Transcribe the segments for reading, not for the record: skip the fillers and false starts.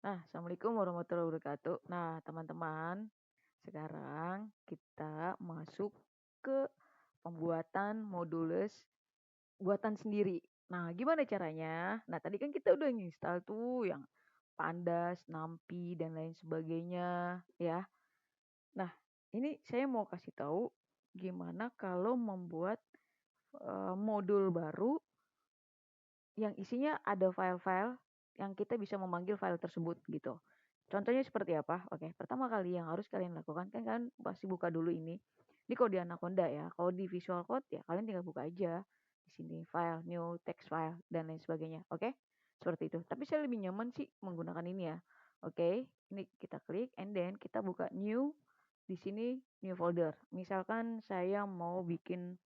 Nah, Assalamualaikum warahmatullahi wabarakatuh. Nah, teman-teman, sekarang kita masuk ke pembuatan modules buatan sendiri. Nah, gimana caranya? Nah, tadi kan kita udah nginstal tuh yang Pandas, NumPy, dan lain sebagainya, ya. Nah, ini saya mau kasih tahu gimana kalau membuat modul baru yang isinya ada file-file yang kita bisa memanggil file tersebut gitu. Contohnya seperti apa? Oke, pertama kali yang harus kalian lakukan kan kalian pasti buka dulu ini. Ini kalau di Anaconda ya. Kalau di Visual Code ya kalian tinggal buka aja di sini file, new text file dan lain sebagainya. Oke? Seperti itu. Tapi saya lebih nyaman sih menggunakan ini ya. Oke, ini kita klik and then kita buka new di sini new folder. Misalkan saya mau bikin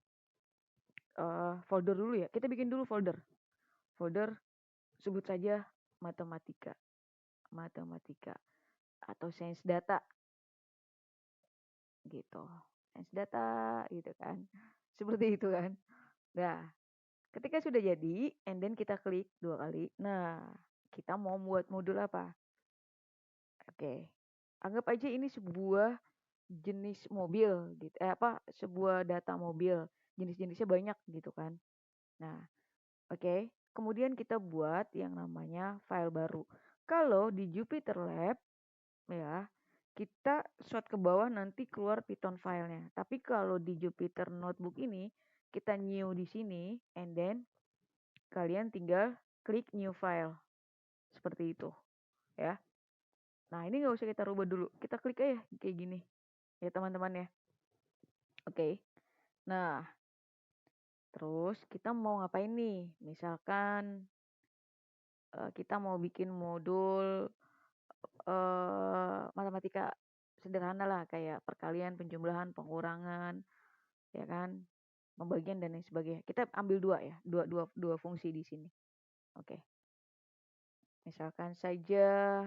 folder dulu ya. Kita bikin dulu folder. Folder sebut saja matematika. Matematika atau sains data gitu. Sains data gitu kan. Seperti itu kan. Nah, ketika sudah jadi and then kita klik 2 kali. Nah, kita mau buat modul apa? Oke. Anggap aja ini sebuah jenis mobil gitu. Sebuah data mobil. Jenis-jenisnya banyak gitu kan. Nah, oke. Kemudian kita buat yang namanya file baru. Kalau di Jupyter Lab ya, kita short ke bawah nanti keluar Python filenya. Tapi kalau di Jupyter Notebook ini, kita new di sini, and then kalian tinggal klik new file. Seperti itu, ya. Nah, ini nggak usah kita rubah dulu. Kita klik aja kayak gini, ya teman-teman ya. Oke. Nah, terus kita mau ngapain nih? Misalkan kita mau bikin modul matematika sederhana lah kayak perkalian, penjumlahan, pengurangan, ya kan, pembagian dan lain sebagainya. Kita ambil dua ya, dua fungsi di sini. Oke, misalkan saja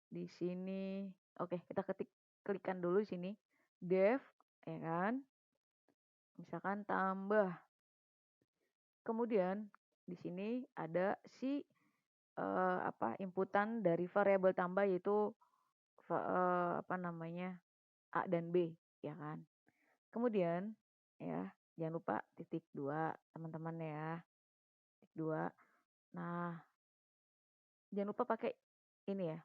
di sini, oke kita klikkan dulu di sini, def, ya kan, misalkan tambah. Kemudian di sini ada si inputan dari variabel tambah yaitu apa namanya A dan B, ya kan. Kemudian ya, jangan lupa titik 2 teman-teman ya. Titik 2. Nah, jangan lupa pakai ini ya.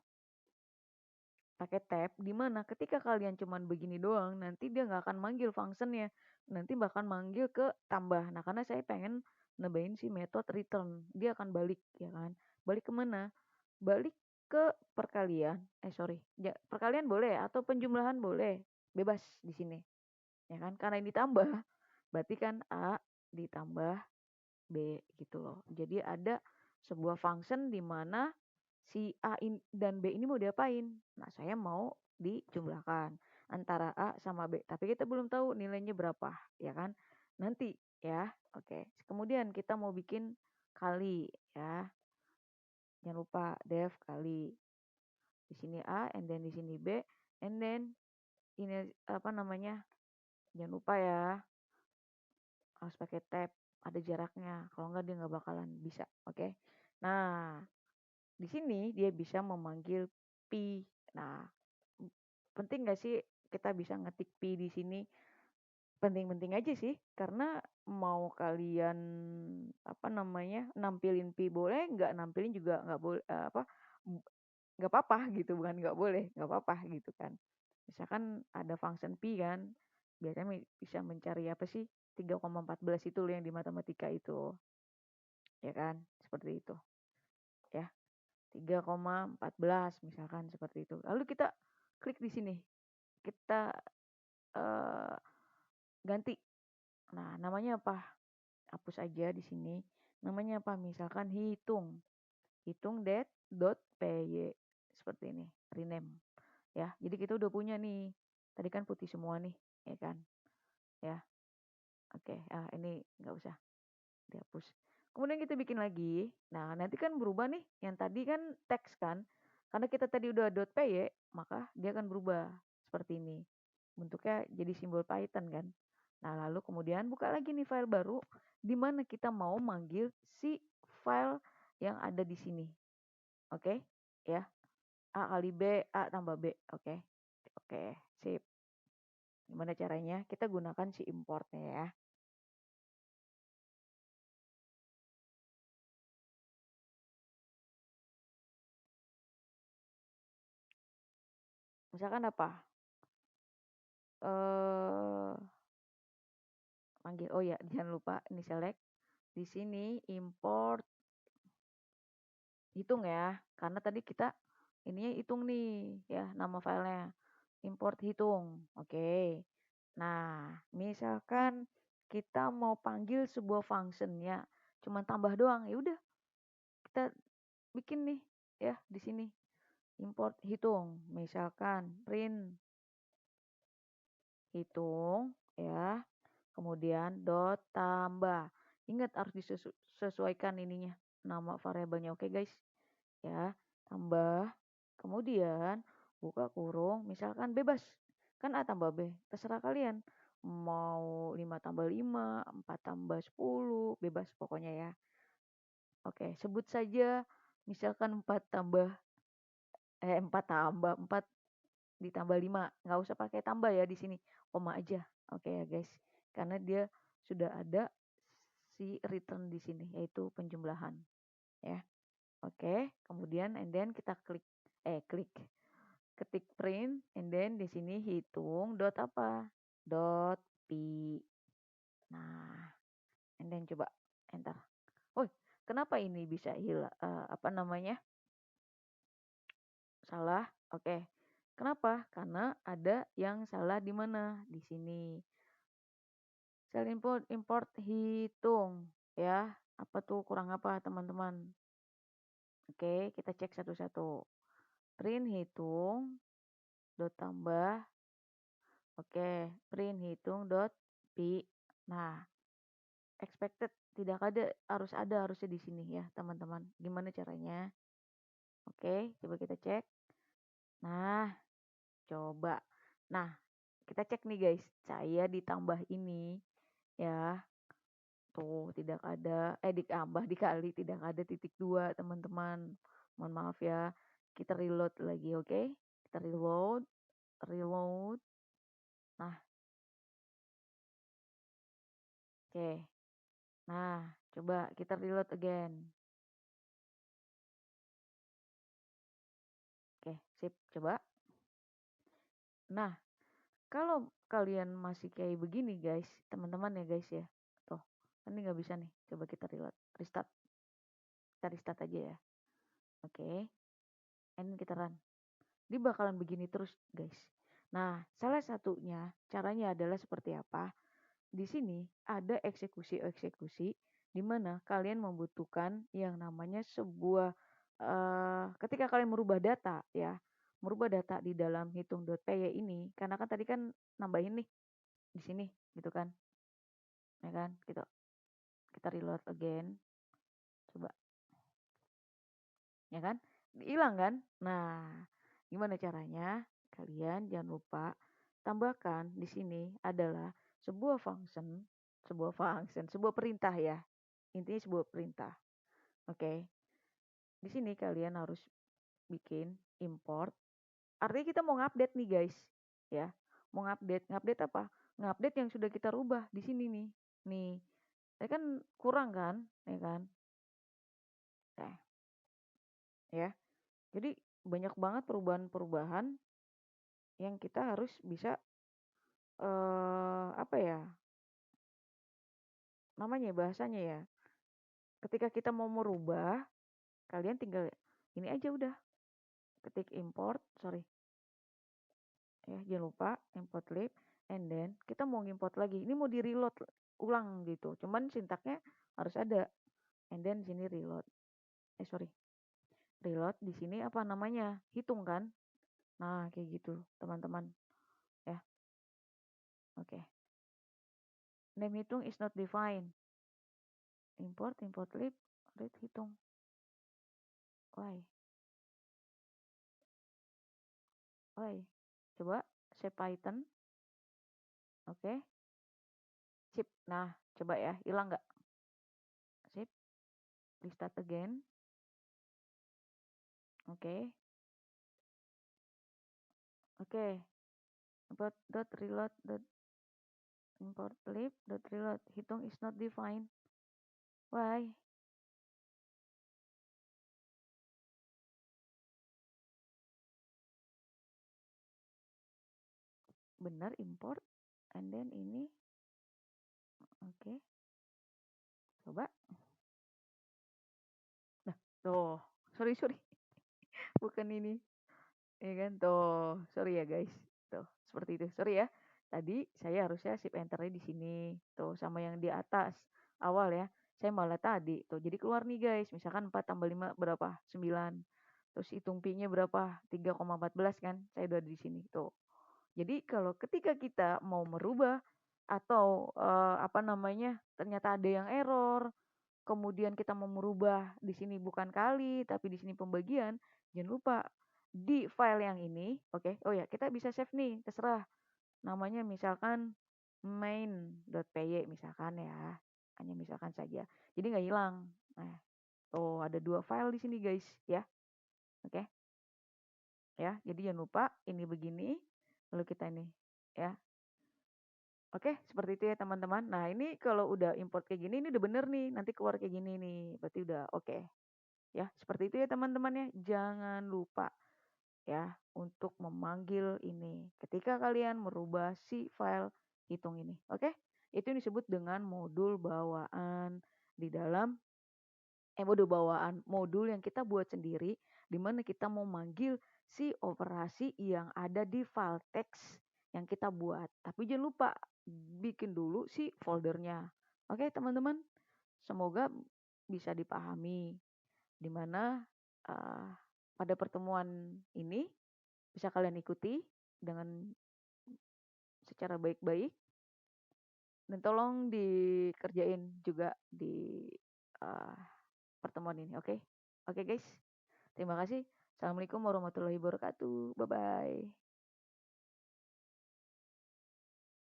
Pakai tab di mana ketika kalian cuman begini doang, nanti dia nggak akan manggil functionnya. Nanti bahkan manggil ke tambah. Nah, karena saya pengen nebain si method return. Dia akan balik, ya kan. Balik kemana? Balik ke perkalian. Sorry. Ya, perkalian boleh atau penjumlahan boleh. Bebas di sini. Ya kan? Karena ini ditambah, berarti kan A ditambah B gitu loh. Jadi ada sebuah function di mana si dan B ini mau diapain? Nah, saya mau dijumlahkan antara A sama B. Tapi kita belum tahu nilainya berapa, ya kan? Nanti ya. Oke. Kemudian kita mau bikin kali ya. Jangan lupa def kali. Di sini A and then di sini B and then ini apa namanya? Jangan lupa ya. Harus pakai tab, ada jaraknya. Kalau enggak dia nggak bakalan bisa, oke? Nah, di sini dia bisa memanggil pi. Nah, penting nggak sih kita bisa ngetik pi di sini? Penting-penting aja sih, karena mau kalian apa namanya nampilin pi boleh, nggak nampilin juga nggak boleh nggak apa-apa gitu, bukan nggak boleh, nggak apa-apa gitu kan. Misalkan ada function pi kan, biasanya bisa mencari apa sih 3,14 itu loh yang di matematika itu, ya kan, seperti itu ya, 3,14 misalkan seperti itu. Lalu kita klik di sini, kita eh, ganti. Nah, namanya apa? Hapus aja di sini. Namanya apa? Misalkan hitung. Hitung dot py seperti ini. Rename. Ya, jadi kita udah punya nih. Tadi kan putih semua nih, ya kan? Ya, oke. Ini nggak usah dihapus. Kemudian kita bikin lagi. Nah, nanti kan berubah nih. Yang tadi kan teks kan. Karena kita tadi udah .py, maka dia akan berubah seperti ini. Bentuknya jadi simbol Python kan. Nah, lalu kemudian buka lagi nih file baru di mana kita mau manggil si file yang ada di sini. Oke? ya. A kali B, A tambah B. Oke. Oke, sip. Gimana caranya? Kita gunakan si importnya ya. Misalkan apa? Panggil. Oh ya, jangan lupa ini select. Di sini import hitung ya. Karena tadi kita ininya hitung nih ya, nama filenya. Import hitung. Oke. Nah, misalkan kita mau panggil sebuah function ya, cuman tambah doang. Ya udah, kita bikin nih ya di sini. Import hitung. Misalkan print hitung ya. Kemudian dot tambah. Ingat harus disesuaikan ininya, nama variabelnya. Oke guys, ya. Tambah. Kemudian buka kurung, misalkan bebas. Kan A tambah B, terserah kalian. Mau 5 tambah 5, 4 tambah 10, bebas pokoknya ya. Oke, sebut saja misalkan 4 ditambah 5. Nggak usah pakai tambah ya di sini, koma aja. Oke ya guys, karena dia sudah ada si return di sini, yaitu penjumlahan ya. Oke, kemudian and then kita ketik print and then di sini hitung dot apa? Dot pi. Nah, and then coba enter. Oh, kenapa ini bisa hilang? Apa namanya? Salah. Oke. Kenapa? Karena ada yang salah di mana? Di sini. Sel import hitung ya. Apa tuh kurang apa teman-teman? Oke, kita cek satu-satu. Print hitung dot tambah. Oke, print hitung dot pi. Nah, expected tidak ada, harusnya di sini ya, teman-teman. Gimana caranya? Oke, coba kita cek. Nah, coba. Nah, kita cek nih guys. Saya ditambah ini ya. Tuh, tidak ada ditambah dikali tidak ada titik 2, teman-teman. Mohon maaf ya. Kita reload lagi, oke? Kita reload. Nah, oke. Nah, coba kita reload again. Oke, sip. Coba. Nah, kalau kalian masih kayak begini guys, teman-teman ya guys ya. Tuh, ini nggak bisa nih. Coba kita reload. Restart. Kita restart aja ya. Oke. And kita run. Dia bakalan begini terus guys. Nah, salah satunya caranya adalah seperti apa? Di sini ada eksekusi-eksekusi di mana kalian membutuhkan yang namanya sebuah ketika kalian merubah data ya, merubah data di dalam hitung.py ini, karena kan tadi kan nambahin nih di sini gitu kan, ya kan, gitu. Kita reload again, coba, ya kan, hilang kan. Nah, gimana caranya? Kalian jangan lupa tambahkan di sini adalah sebuah function, sebuah perintah ya. Intinya sebuah perintah. Oke. Di sini kalian harus bikin import. Artinya kita mau ngupdate nih guys, ya. Mau ngupdate apa? Ngupdate yang sudah kita rubah di sini nih. Nih. Ya kan kurang kan, ya kan? Nah, ya. Jadi banyak banget perubahan-perubahan yang kita harus bisa apa ya? Namanya bahasanya ya. Ketika kita mau merubah, kalian tinggal ini aja udah. Ketik import, sorry. Ya, jangan lupa import lib and then kita mau import lagi. Ini mau di reload ulang gitu. Cuman sintaknya harus ada. And then sini reload. Sorry. Reload di sini apa namanya? Hitung kan? Nah, kayak gitu, teman-teman. Ya. Oke. Name hitung is not defined. Import lib read hitung. Why? Coba save Python. Oke. Sip. Nah, coba ya, hilang nggak? Sip. Restart again. Oke. Oke. Import dot reload dot import lib dot reload. Hitung is not defined. Why? Benar import and then ini. Oke. Coba. Nah, tuh. Sorry. Bukan ini. Ya kan? Tuh. Sorry ya guys. Tuh, seperti itu. Sorry ya. Tadi saya harusnya shift enternya di sini. Tuh, sama yang di atas. Awal ya. Saya malah tadi. Tuh, jadi keluar nih guys. Misalkan 4 tambah 5 berapa? 9. Terus hitung pi-nya berapa? 3,14 kan? Saya udah di sini. Tuh. Jadi kalau ketika kita mau merubah atau apa namanya? Ternyata ada yang error, kemudian kita mau merubah di sini bukan kali, tapi di sini pembagian, jangan lupa di file yang ini, oke. Oh ya, kita bisa save nih, terserah. Namanya misalkan main.py misalkan ya. Hanya misalkan saja. Jadi nggak hilang. Nah, tuh ada 2 file di sini guys, ya. Oke. Ya, jadi jangan lupa ini begini, lalu kita ini, ya. Oke, seperti itu ya teman-teman. Nah, ini kalau udah import kayak gini, ini udah bener nih. Nanti keluar kayak gini nih. Berarti udah oke. Ya, seperti itu ya teman-teman ya. Jangan lupa ya untuk memanggil ini ketika kalian merubah si file hitung ini. Oke? Itu yang disebut dengan modul bawaan di dalam modul bawaan, modul yang kita buat sendiri di mana kita mau manggil si operasi yang ada di file teks yang kita buat. Tapi jangan lupa bikin dulu si foldernya. Oke, teman-teman. Semoga bisa dipahami di mana uh, pada pertemuan ini bisa kalian ikuti dengan secara baik-baik dan tolong dikerjain juga di uh, pertemuan ini. Oke, guys, terima kasih. Assalamualaikum warahmatullahi wabarakatuh. Bye bye.